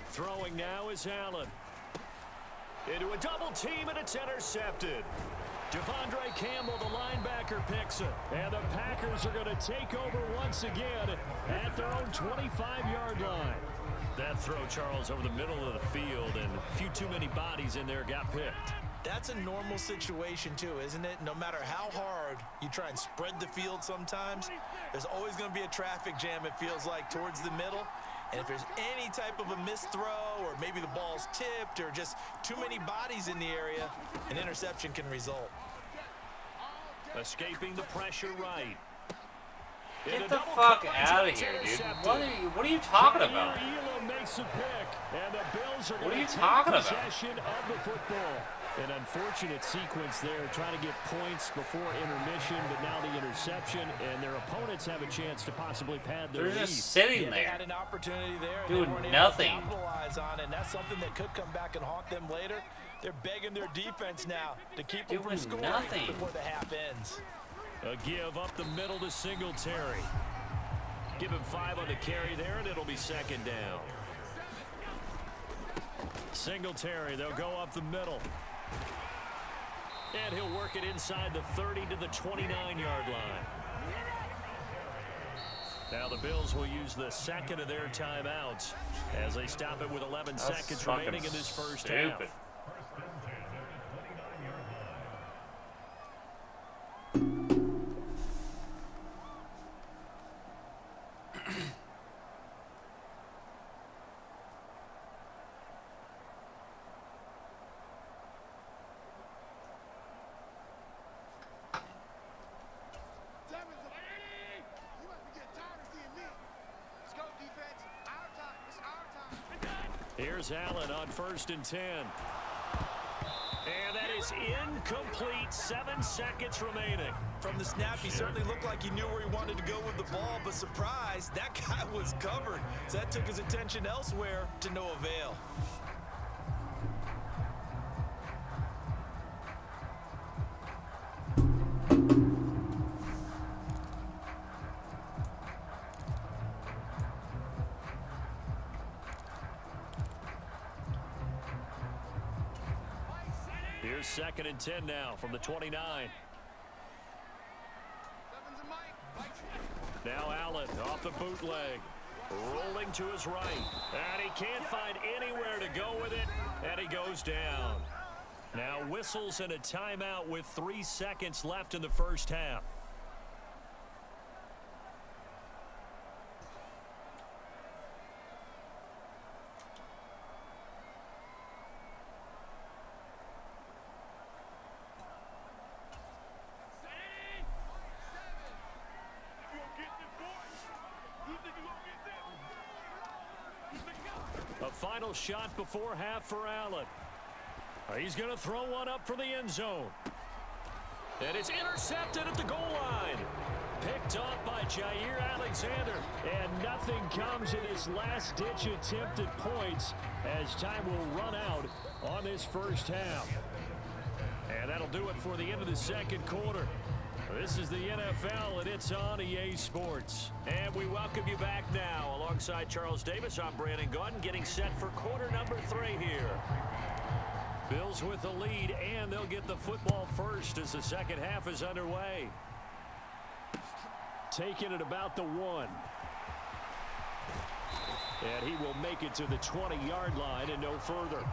Throwing now is Allen. Into a double team, and it's intercepted. Devondre Campbell, the linebacker, picks it. And the Packers are going to take over once again at their own 25-yard line. That throw, Charles, over the middle of the field, and a few too many bodies in there got picked. That's a normal situation, too, isn't it? No matter how hard you try and spread the field sometimes, there's always going to be a traffic jam, it feels like, towards the middle. And if there's any type of a missed throw or maybe the ball's tipped or just too many bodies in the area, an interception can result. Escaping the pressure right. Get the fuck out of here, dude. What are you talking about? Makes a pick, and the Bills are What are you going to talking take about? possession of the football. An unfortunate sequence there, trying to get points before intermission, but now the interception, and their opponents have a chance to possibly pad their They're lead. just sitting They there. had an opportunity there, and Doing they weren't able nothing. to capitalize on it, and that's something that could come back and haunt them later. They're begging their defense now to keep them from Doing scoring nothing. before the half ends. A give up the middle to Singletary. Give him 5 on the carry there, and it'll be 2nd down. Singletary, they'll go up the middle. And he'll work it inside the 30 to the 29-yard line. Now the Bills will use the 2nd of their timeouts as they stop it with 11 seconds remaining in this first half. Here's Allen on 1st and 10. And that is incomplete. 7 seconds remaining. From the snap, he certainly looked like he knew where he wanted to go with the ball, but surprise, that guy was covered. So that took his attention elsewhere to no avail. Here's 2nd and 10 now from the 29. Now Allen off the bootleg. Rolling to his right. And he can't find anywhere to go with it. And he goes down. Now whistles and a timeout with 3 seconds left in the first half. A final shot before half for Allen. He's going to throw one up for the end zone. And it's intercepted at the goal line. Picked off by Jair Alexander. And nothing comes in his last-ditch attempt at points as time will run out on this first half. And that'll do it for the end of the second quarter. This is the NFL, and it's on EA Sports. And we welcome you back now. Alongside Charles Davis, I'm Brandon Gaudin, getting set for quarter number 3 here. Bills with the lead, and they'll get the football first as the second half is underway. Taking it about the 1. And he will make it to the 20-yard line and no further.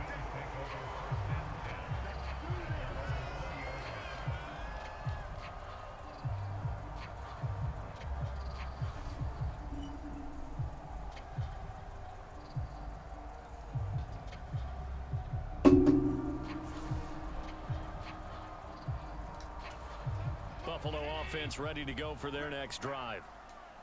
Buffalo offense ready to go for their next drive.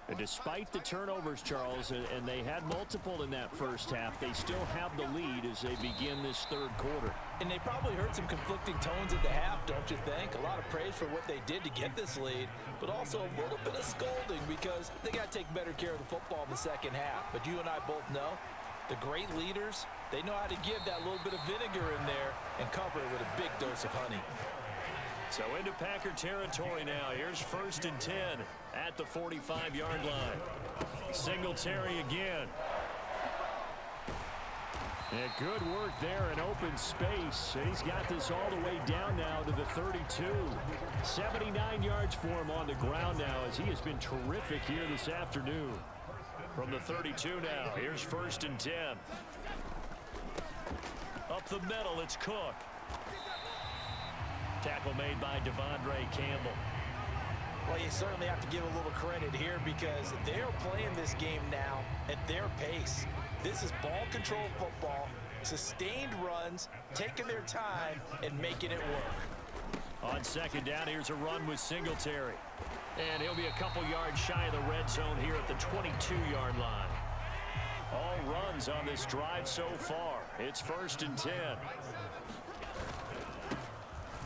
And despite the turnovers, Charles, and they had multiple in that first half, they still have the lead as they begin this third quarter. And they probably heard some conflicting tones at the half, don't you think? A lot of praise for what they did to get this lead, but also a little bit of scolding because they got to take better care of the football in the second half. But you and I both know the great leaders, they know how to give that little bit of vinegar in there and cover it with a big dose of honey. So into Packer territory now. Here's 1st and 10 at the 45-yard line. Singletary again. And good work there in open space. He's got this all the way down now to the 32. 79 yards for him on the ground now as he has been terrific here this afternoon. From the 32 now, here's 1st and 10. Up the middle, it's Cook. Tackle made by Devondre Campbell. Well, you certainly have to give a little credit here because they're playing this game now at their pace. This is ball control football, sustained runs, taking their time, and making it work. On second down, here's a run with Singletary. And he'll be a couple yards shy of the red zone here at the 22-yard line. All runs on this drive so far. It's 1st and 10.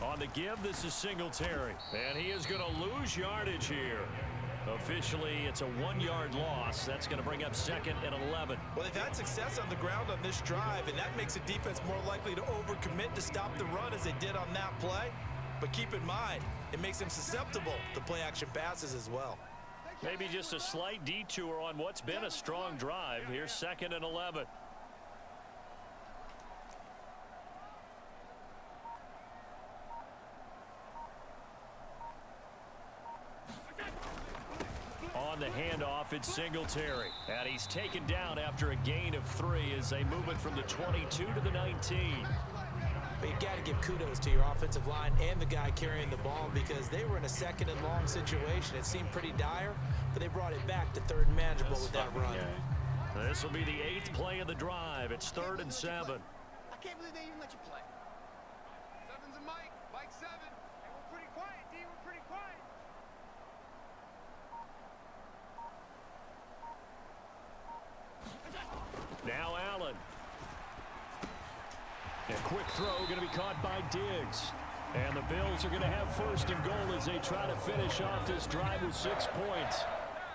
On the give, this is Singletary. And he is going to lose yardage here. Officially, it's a 1-yard loss. That's going to bring up 2nd and 11. Well, they've had success on the ground on this drive, and that makes the defense more likely to overcommit to stop the run as they did on that play. But keep in mind, it makes them susceptible to play-action passes as well. Maybe just a slight detour on what's been a strong drive. Here's 2nd and 11. On the handoff, it's Singletary. And he's taken down after a gain of 3 as they move it from the 22 to the 19. But you've got to give kudos to your offensive line and the guy carrying the ball because they were in a 2nd and long situation. It seemed pretty dire, but they brought it back to 3rd and manageable with that run. This will be the 8th play of the drive. It's 3rd and 7. I can't believe they even let you play. 7's a Mike. Mike 7. Hey, we're pretty quiet, D. We're pretty quiet. Now Allen. A quick throw going to be caught by Diggs. And the Bills are going to have 1st and goal as they try to finish off this drive with 6 points.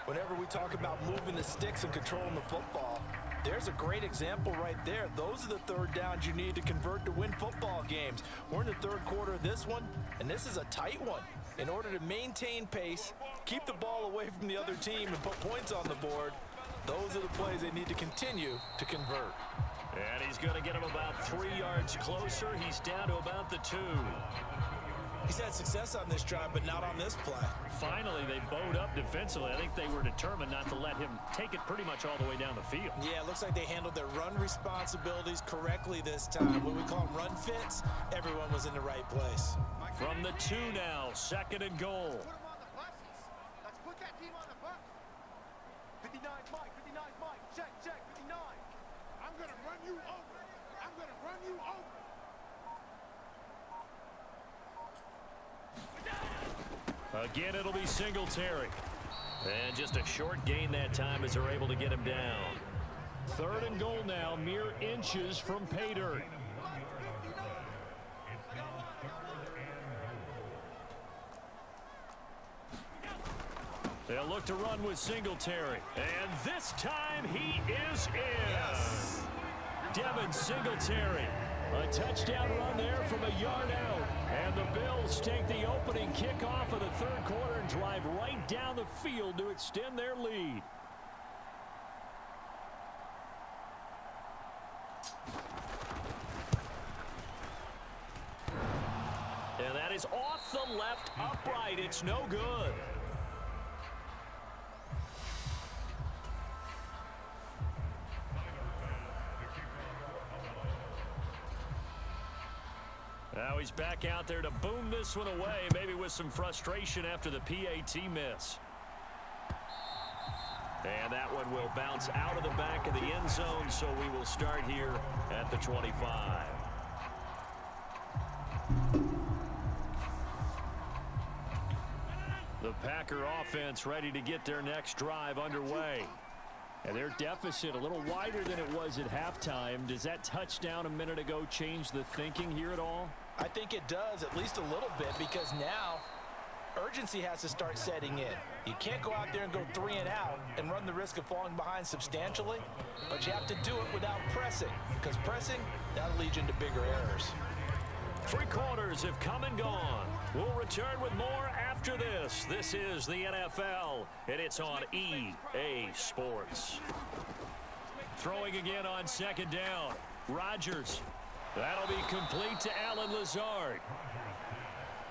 Whenever we talk about moving the sticks and controlling the football, there's a great example right there. Those are the 3rd downs you need to convert to win football games. We're in the 3rd quarter of this one, and this is a tight one. In order to maintain pace, keep the ball away from the other team, and put points on the board, those are the plays they need to continue to convert. And he's going to get him about 3 yards closer. He's down to about the 2. He's had success on this drive, but not on this play. Finally, they bowed up defensively. I think they were determined not to let him take it pretty much all the way down the field. Yeah, it looks like they handled their run responsibilities correctly this time. What we call them run fits, everyone was in the right place. From the 2 now, 2nd and goal. Put him on the buses. Let's put that team on the bus. 59 Mike, 59 Mike. Check, 59. I'm going to run you over. I'm going to run you over. Again, it'll be Singletary. And just a short gain that time as they're able to get him down. 3rd and goal now, mere inches from pay dirt. They'll look to run with Singletary. And this time he is in. Yes. Devin Singletary. A touchdown run there from a yard out. And the Bills take the opening kickoff of the 3rd quarter and drive right down the field to extend their lead. And that is off the left upright. It's no good. Now he's back out there to boom this one away, maybe with some frustration after the PAT miss. And that one will bounce out of the back of the end zone, so we will start here at the 25. The Packer offense ready to get their next drive underway. And their deficit a little wider than it was at halftime. Does that touchdown a minute ago change the thinking here at all? I think it does, at least a little bit, because now urgency has to start setting in. You can't go out there and go 3 and out and run the risk of falling behind substantially, but you have to do it without pressing, because pressing, that'll lead you into bigger errors. 3 quarters have come and gone. We'll return with more after this. This is the NFL, and it's on EA Sports. Throwing again on 2nd down. Rodgers. That'll be complete to Allen Lazard.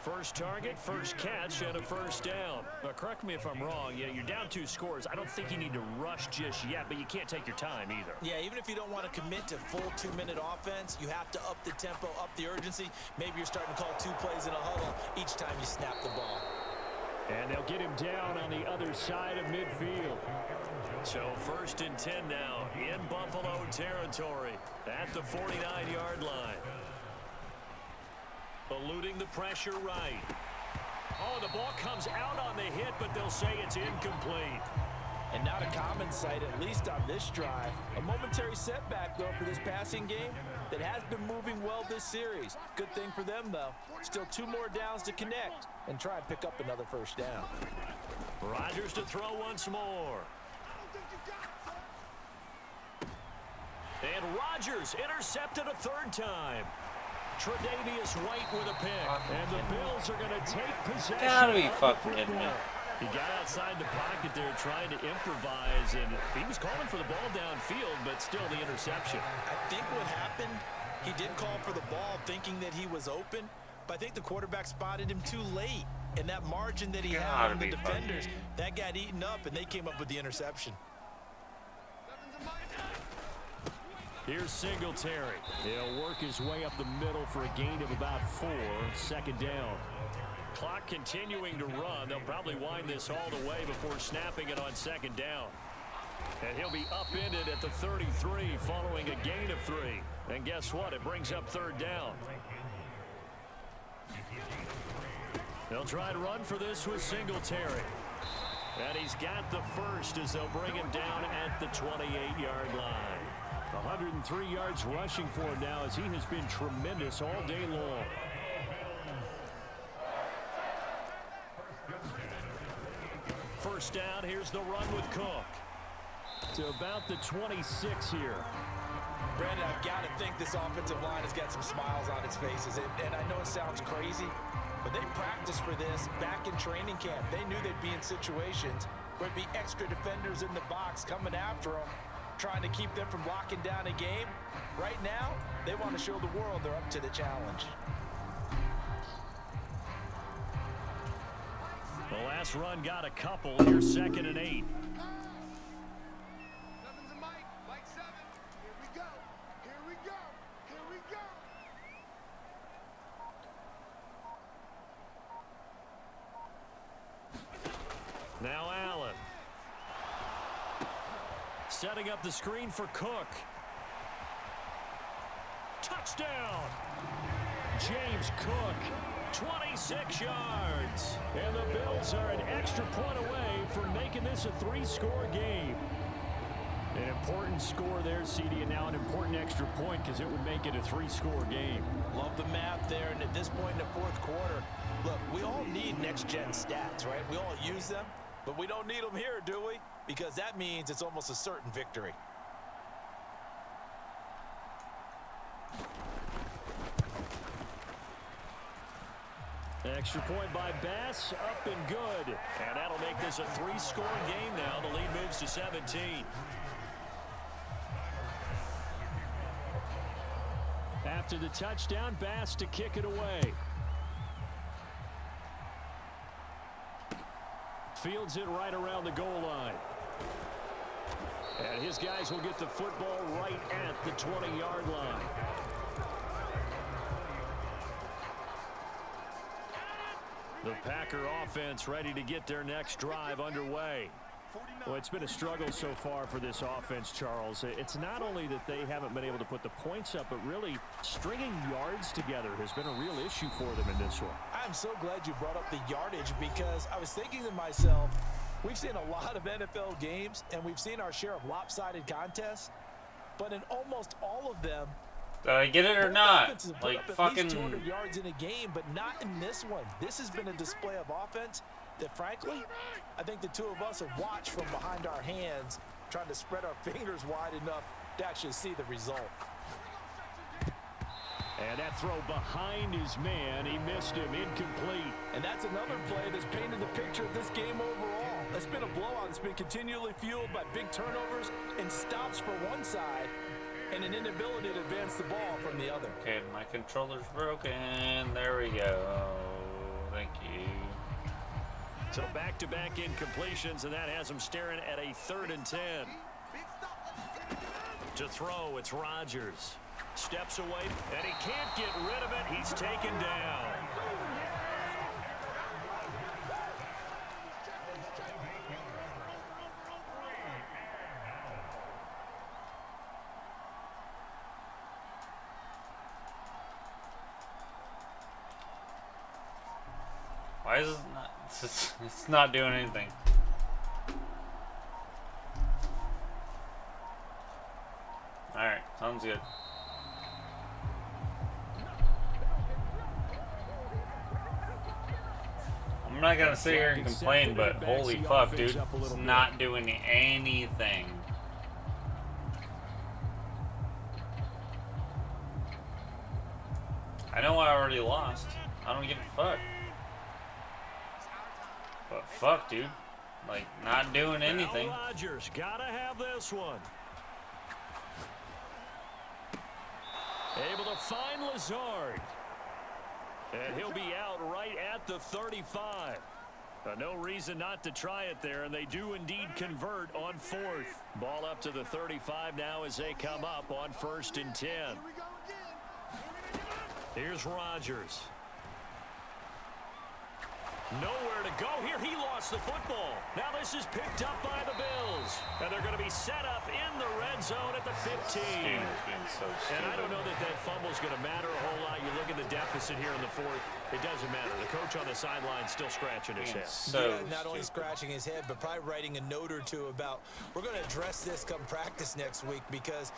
First target, first catch, and a first down. Now, correct me if I'm wrong. Yeah, you're down 2 scores. I don't think you need to rush just yet, but you can't take your time either. Yeah, even if you don't want to commit to full 2-minute offense, you have to up the tempo, up the urgency. Maybe you're starting to call 2 plays in a huddle each time you snap the ball. And they'll get him down on the other side of midfield. So 1st and 10 now in Buffalo territory at the 49-yard line. Eluding the pressure right. Oh, the ball comes out on the hit, but they'll say it's incomplete. And not a common sight, at least on this drive. A momentary setback, though, for this passing game that has been moving well this series. Good thing for them, though. Still 2 more downs to connect and try and pick up another first down. Rodgers to throw once more. And Rodgers intercepted a 3rd time. Tre'Davious White with a pick. And the Bills are going to take possession. Gotta be fucking kidding me. He got outside the pocket there trying to improvise, and he was calling for the ball downfield, but still the interception. I think what happened, he did call for the ball thinking that he was open, but I think the quarterback spotted him too late. And that margin that he had on the defenders, that got eaten up, and they came up with the interception. Here's Singletary. He'll work his way up the middle for a gain of about 4. 2nd down. Clock continuing to run. They'll probably wind this all the way before snapping it on 2nd down. And he'll be upended at the 33 following a gain of 3. And guess what? It brings up 3rd down. They'll try to run for this with Singletary. And he's got the first as they'll bring him down at the 28-yard line. 103 yards rushing for him now as he has been tremendous all day long. First down, here's the run with Cook. To about the 26 here. Brandon, I've got to think this offensive line has got some smiles on its faces. And I know it sounds crazy, but they practiced for this back in training camp. They knew they'd be in situations where it'd be extra defenders in the box coming after them, trying to keep them from locking down a game. Right now, they want to show the world they're up to the challenge. The last run got a couple. Here's 2nd and 8. Seven's a Mike. Mike 7. Here we go. Here we go. Here we go. Now Allen. Setting up the screen for Cook. Touchdown! James Cook, 26 yards. And the Bills are an extra point away from making this a 3-score game. An important score there, CD, and now an important extra point because it would make it a 3-score game. Love the map there, and at this point in the 4th quarter, look, we all need next-gen stats, right? We all use them, but we don't need them here, do we? Because that means it's almost a certain victory. Extra point by Bass, up and good. And that'll make this a 3-score game now. The lead moves to 17. After the touchdown, Bass to kick it away. Fields it right around the goal line. And his guys will get the football right at the 20-yard line. The Packer offense ready to get their next drive underway. Well, it's been a struggle so far for this offense, Charles. It's not only that they haven't been able to put the points up, but really stringing yards together has been a real issue for them in this one. I'm so glad you brought up the yardage because I was thinking to myself, we've seen a lot of NFL games and we've seen our share of lopsided contests, but in almost all of them, Did I get it or not? Like fucking 200 yards in a game, but not in this one. This has been a display of offense that, frankly, I think the two of us have watched from behind our hands, trying to spread our fingers wide enough to actually see the result. And that throw behind his man, he missed him, incomplete. And that's another play that's painted the picture of this game overall. It's been a blowout. It's been continually fueled by big turnovers and stops for one side, and an inability to advance the ball from the other. Okay, my controller's broken. There we go. Thank you. So back-to-back incompletions, and that has him staring at a 3rd and 10. To throw, it's Rodgers. Steps away, and he can't get rid of it. He's taken down. Why is it not? It's not doing anything. Alright, sounds good. I'm not gonna sit here and complain, but holy fuck, dude. It's not doing anything. I know I already lost. I don't give a fuck. But fuck, dude. Like, not doing anything. Now Rodgers gotta have this one. Able to find Lazard. And he'll be out right at the 35. No reason not to try it there, and they do indeed convert on 4th. Ball up to the 35 now as they come up on 1st and 10. Here's Rodgers. Nowhere to go here. He lost the football. Now this is picked up by the Bills. And they're going to be set up in the red zone at the 15. And I don't know that that fumble is going to matter a whole lot. You look at the deficit here in the 4th. It doesn't matter. The coach on the sideline still scratching his head. Not only scratching his head, but probably writing a note or two about, we're going to address this come practice next week because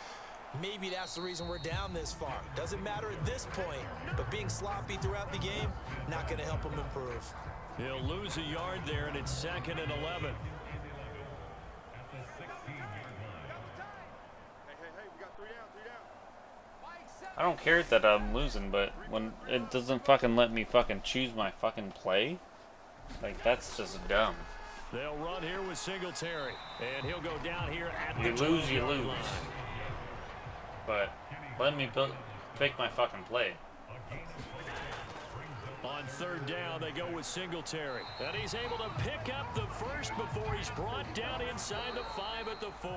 maybe that's the reason we're down this far. Doesn't matter at this point, but being sloppy throughout the game, not going to help him improve. He'll lose a yard there, and it's 2nd and 11. I don't care that I'm losing, but when it doesn't fucking let me fucking choose my fucking play, like, that's just dumb. They'll run here with Singletary, and he'll go down here at the 12-yard You lose, you lose. line. But let me pick my fucking play. On third down, they go with Singletary. And he's able to pick up the first before he's brought down inside the 5 at the 4.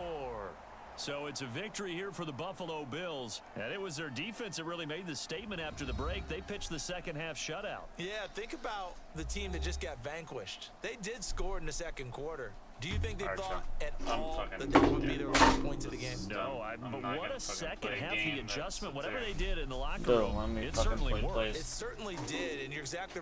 So it's a victory here for the Buffalo Bills. And it was their defense that really made the statement after the break. They pitched the second half shutout. Yeah, think about the team that just got vanquished. They did score in the second quarter. Do you think they thought at all that that would be their last points of the game? No, but what a second half the adjustment. Whatever they did in the locker Bill, room, let me it fucking certainly play worked. plays. It certainly did, and you're exactly